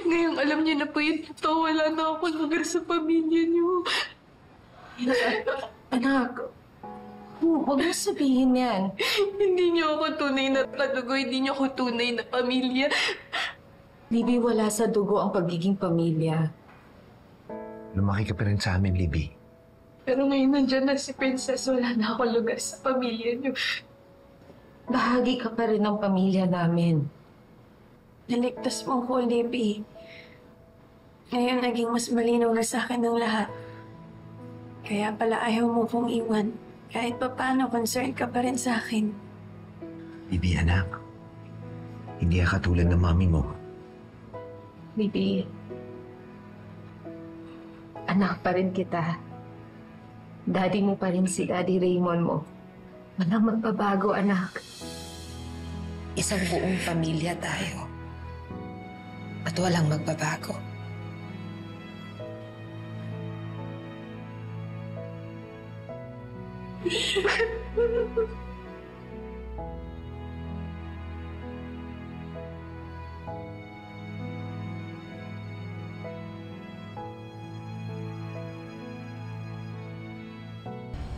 Ngayong alam niyo na po yun, totoo, wala na akong lugar sa pamilya niyo. Anak, huwag mo sabihin yan. Hindi niyo ako tunay na kadugo, hindi niyo ako tunay na pamilya. Libby, wala sa dugo ang pagiging pamilya. Lumaki ka pa rin sa amin, Libby. Pero ngayon nandiyan na si Princess, wala na akong lugar sa pamilya niyo. Bahagi ka pa rin ng pamilya namin. Naligtas mo ko, Libby. Ngayon naging mas malinaw na sa akin ng lahat. Kaya pala ayaw mo kong iwan. Kahit pa paano, concerned ka pa rin sa akin. Libby, anak. Hindi ka katulad ng mami mo. Libby, anak pa rin kita. Daddy mo pa rin si Daddy Raymond mo. Walang magbabago, anak. Isang buong pamilya tayo. At walang magbabago.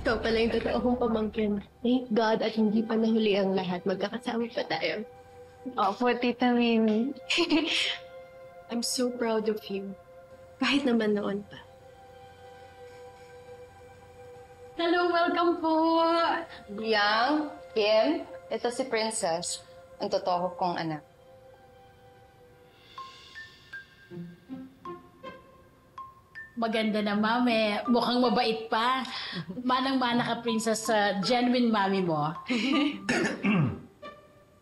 Ikaw pala yung totoo kong pamangkin. Thank God at hindi pa nahuli ang lahat. Magkakasama pa tayo. Opo, Tita Min. I'm so proud of you. Kahit naman noon pa. Hello, welcome po! Yang, Kim, ito si Princess, ang totoo kong anak. Maganda na, mami. Mukhang mabait pa. Manang-mana ka, Princess, sa genuine mami mo.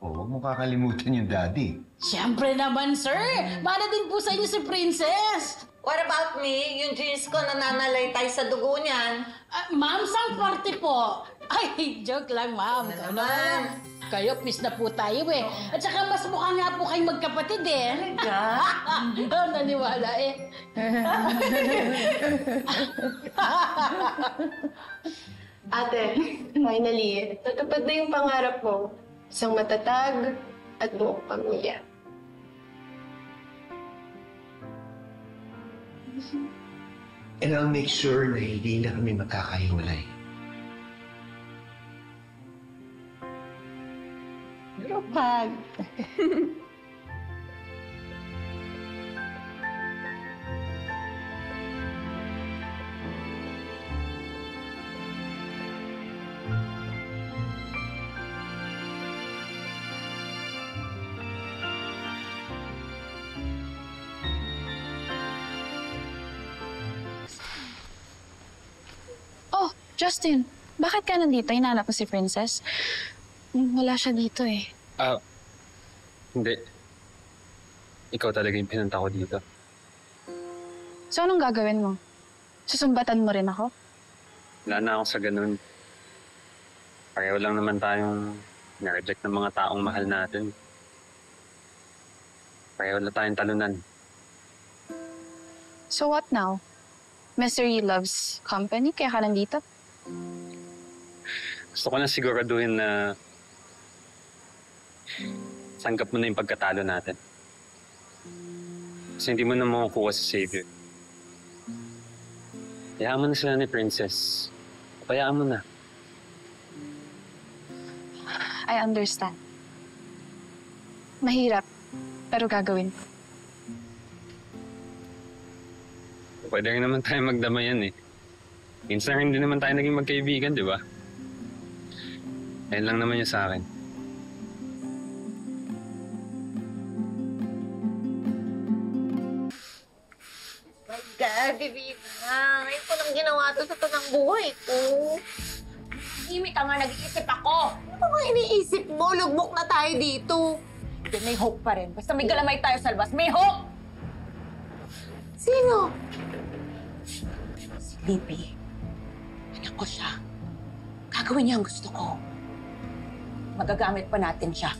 Huwag mo kakalimutan yung daddy. Siyempre naman, sir. Mana din po sa inyo si Princess. What about me? Yung jeans ko nananalaytay sa dugo niyan. Ma'am, sang party po? Ay, joke lang, ma'am. Ano naman? Kayo, peace na po tayo eh. At saka mas mukha nga po kayong magkapatid eh. Naniwala eh. Ate, finally, natupad na yung pangarap mo. Isang matatag at buong pamilya. And I'll make sure na hindi na kami magkakahiwalay. Group hug. Oh, Justin, bakit ka nandito? Hinanap mo si Princess? Wala siya dito eh. Hindi. Ikaw talaga yung pinunta ko dito. So anong gagawin mo? Susumbatan mo rin ako? Wala na ako sa ganun. Pareho lang naman tayong na-reject ng mga taong mahal natin. Pareho na tayong talunan. So what now? Mystery loves company, kaya ka nandito? Gusto ko lang siguraduhin na sanggap mo na yung pagkatalo natin. Kasi hindi mo na makukuha sa Savior. Hayaan mo na sila ni Princess. Hayaan mo na. I understand. Mahirap, pero gagawin ko. Pwede rin naman tayo magdamayan eh. Minsan hindi naman tayo naging magkaibigan, di ba? Ayun lang naman yun sa akin. God, baby na. Ngayon ko lang ginawa to sa tanang buhay ko. Himik ka nga, nag-iisip ako. Ano ba iniisip mo? Lugmok na tayo dito. Hindi, may hope pa rin. Basta may galamay tayo sa labas, may hope! Sino? Si Libby. Anak ko siya. Gagawin niya ang gusto ko. Magagamit pa natin siya.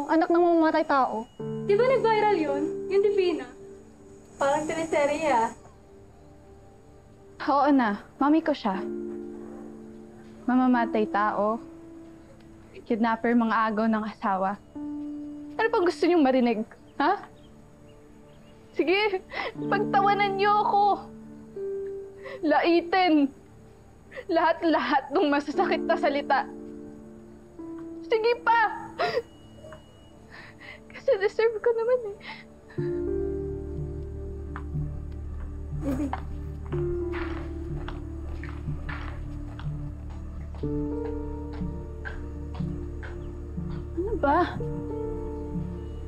mo, anak ng mamamatay tao. Di ba nag-viral yun? Yung Divina. Parang teleserye ah. Oo na, mami ko siya. Mamamatay tao. Kidnapper mga agaw ng asawa. Ano pang gusto niyong marinig? Ha? Sige, pagtawanan niyo ako. Laitin. Lahat-lahat ng masasakit na salita. Sige pa! Kasi deserve ko naman eh. Baby. Ano ba?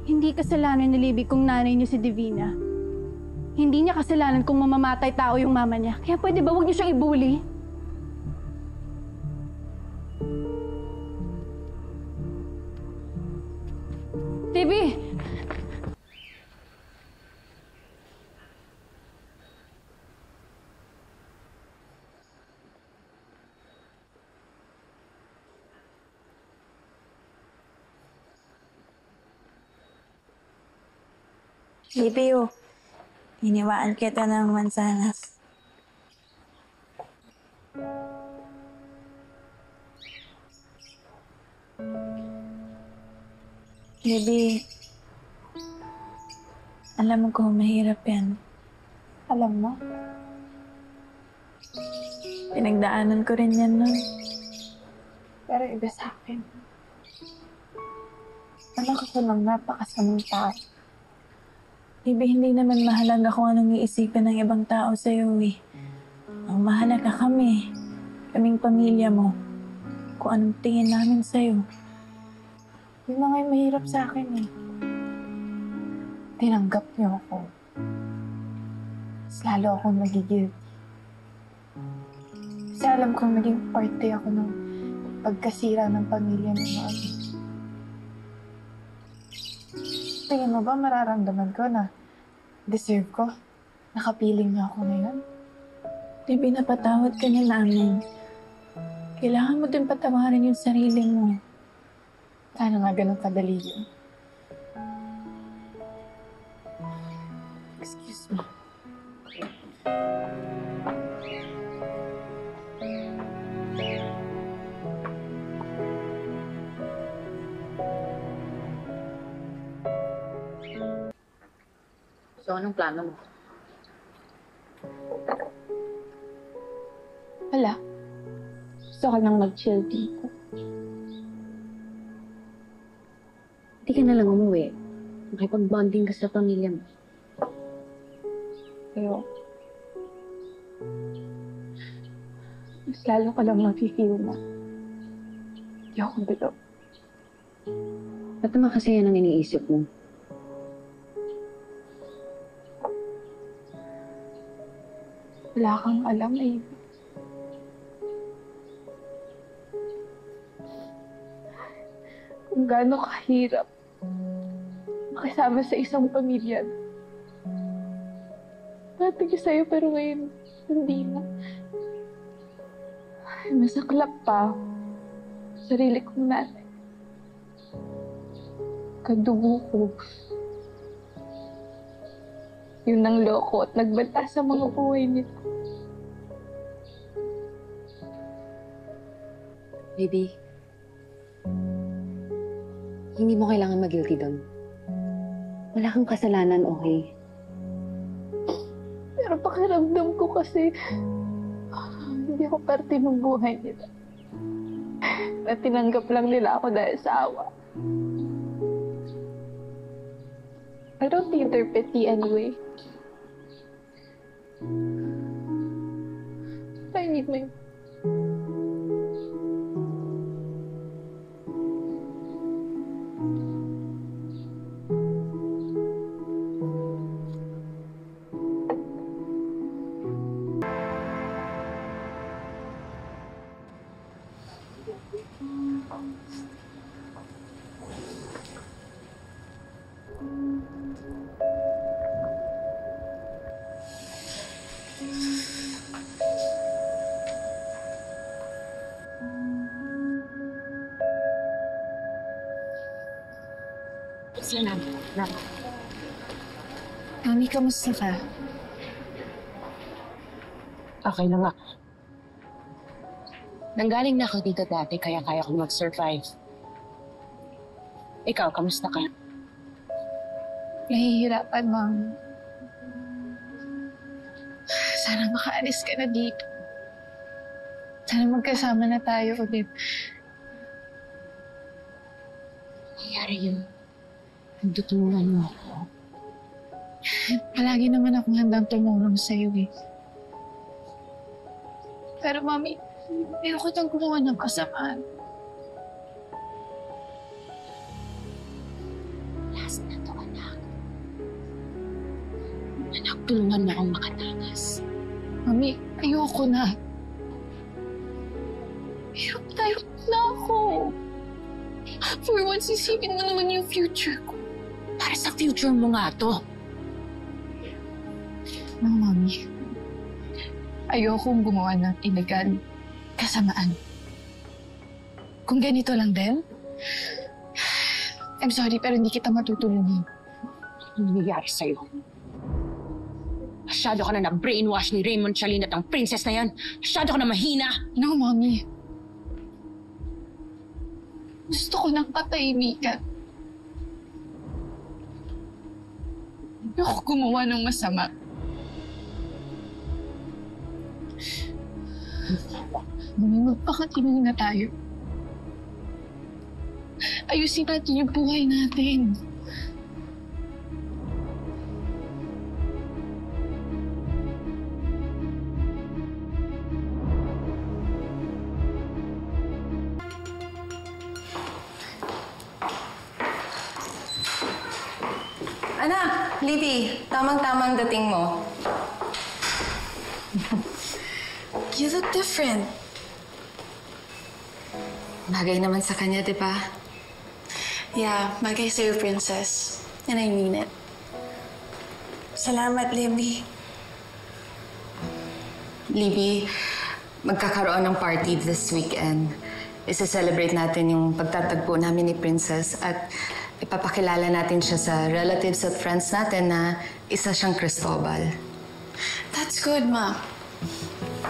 Hindi kasalanan ni Libby kung nanay niyo si Divina. Hindi niya kasalanan kung mamamatay tao yung mama niya. Kaya pwede ba huwag niyo siyang i-bully? Libby! Libby, iniwaan kita ng mansanas. Libby, alam mo kung mahirap yan. Alam mo? Pinagdaanan ko rin yan nun. Pero iba sa akin. Anak ako ng napakasamang tao. Libby, hindi naman mahalaga kung anong iisipin ng ibang tao sa'yo eh. Ang mahalaga kami, kaming pamilya mo, kung anong tingin namin sa'yo. Yun na nga yung mahirap sa akin eh. Tinanggap niyo ako. Mas lalo akong nagigilty. Kasi alam kong naging parte ako ng pagkasira ng pamilya ng mami. Tingin mo ba mararamdaman ko na deserve ko? Nakapiling niya ako ngayon? Libby, napatawad ka na namin. Kailangan mo din patawarin yung sarili mo. Sana nga ganun kadali yun. Excuse me. So, anong plano mo? Wala. Gusto ko lang mag-chill dito. Hindi ka na lang umuwi. Makipag-bonding ka sa pamilya mo. Pero, mas lalo ko lang mag-feel na hindi ako bilo. Ba't naman kasi yan ang iniisip mo? Wala kang alam, Amy. Kung gaano kahirap makisama sa isang pamilya. Dati ko sa'yo pero ngayon hindi na. Ay, masaklap pa. Sarili kong nanay. Kadugo ko. Yun ang loko at nagbanta sa mga buhay nito. Baby, hindi mo kailangan mag-guilty doon. Wala kang kasalanan, okay? Pero pakiramdam ko kasi hindi ako parte ng buhay nila. Na tinanggap lang nila ako dahil sa awa. I don't think they're petty anyway. I need my... Salamat. Mami, kamusta ka? Okay lang ako. Nanggaling na ako dito dati kaya kaya kong mag-survive. Ikaw, kamusta ka? Nahihirapan, Mom. Sana makaalis ka na dito. Sana magkasama na tayo ulit. Nangyari yun. Nagtutulungan mo ako. Palagi naman akong handang tumulong sa'yo eh. Pero Mami, ayoko nang gumawa ng kasamaan. Last na to, anak. Anak, tulungan mo akong makatakas. Mami, ayoko na. Hirap na ako. For once, isipin mo naman yung future ko. Para sa future mo nga to. No, Mami. Ayokong gumawa ng illegal kasamaan. Kung ganito lang din, I'm sorry pero hindi kita matutulungan. Ano nangyayari sa'yo? Masyado ka na na-brainwash ni Raymond Chalin at ang princess na yan. Masyado ka na mahina. No, Mommy. Gusto ko ng katahimikan. Ayoko gumawa ng masama. Mami, magpakatulong na tayo. Ayusin natin yung buhay natin. Anak, Libby, tamang-tamang dating mo. You look different. Bagay naman sa kanya, di ba? Yeah, bagay sa'yo, Princess. And I mean it. Salamat, Libby. Libby, magkakaroon ng party this weekend. Isa-celebrate natin yung pagtatagpo namin ni Princess at ipapakilala natin siya sa relatives at friends natin na isa siyang Cristobal. That's good, Ma.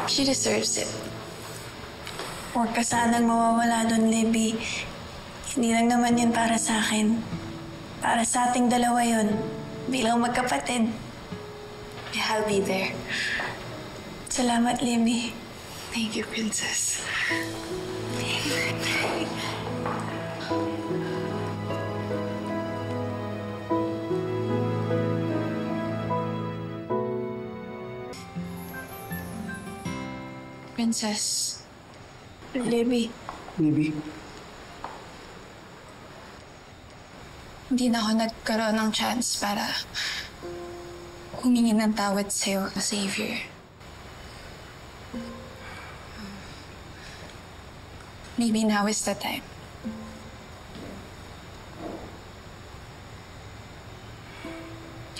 She deserves it. Huwag ka sanang mawawala doon, Libby. Hindi lang naman yun para sa akin. Para sa ating dalawa yun. Bilang magkapatid. Yeah, I'll be there. Salamat, Libby. Thank you, Princess. Princess. Libby. Libby? Hindi na ako nagkaroon ng chance para humingi ng tawad sa'yo, Xavier. Maybe now is the time.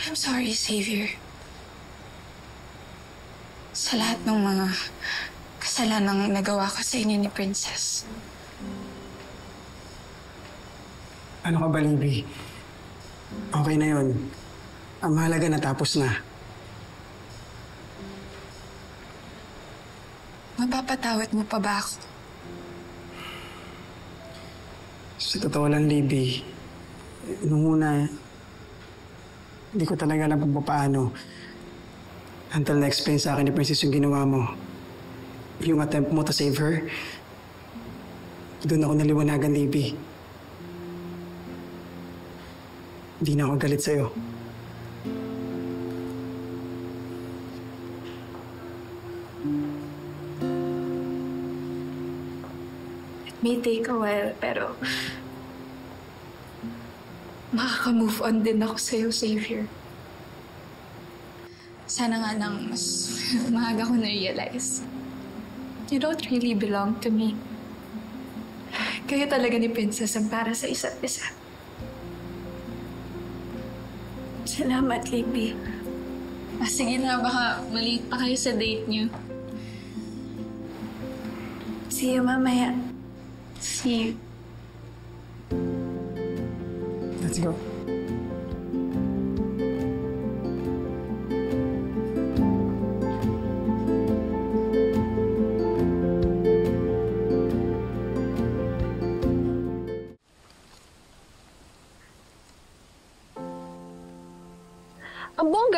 I'm sorry, Xavier. Sa lahat ng mga kasalanang nagawa ko sa inyo ni Princess. Ano ka ba, Libby? Okay na yun. Ang mahalaga natapos na. Mapapatawad mo pa ba ako? Sa totoo lang, Libby, nung una, hindi ko talaga alam kung paano. Until na-explain sa akin ni Princess yung ginawa mo. Yung attempt mo to save her, doon ako naliwanagan, Libby. Hindi na ako galit sa'yo. It may take a while, pero makaka-move on din ako sa'yo, Xavier. Sana nga lang mas maaga ko na-realize. You don't really belong to me. Kayo talaga ni Princess ang para sa isa't isa. Salamat, Libby. Sige na, baka maliit pa kayo sa date niyo. See you mamaya. See you. Let's go.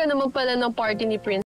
naman pala ng party ni Prince.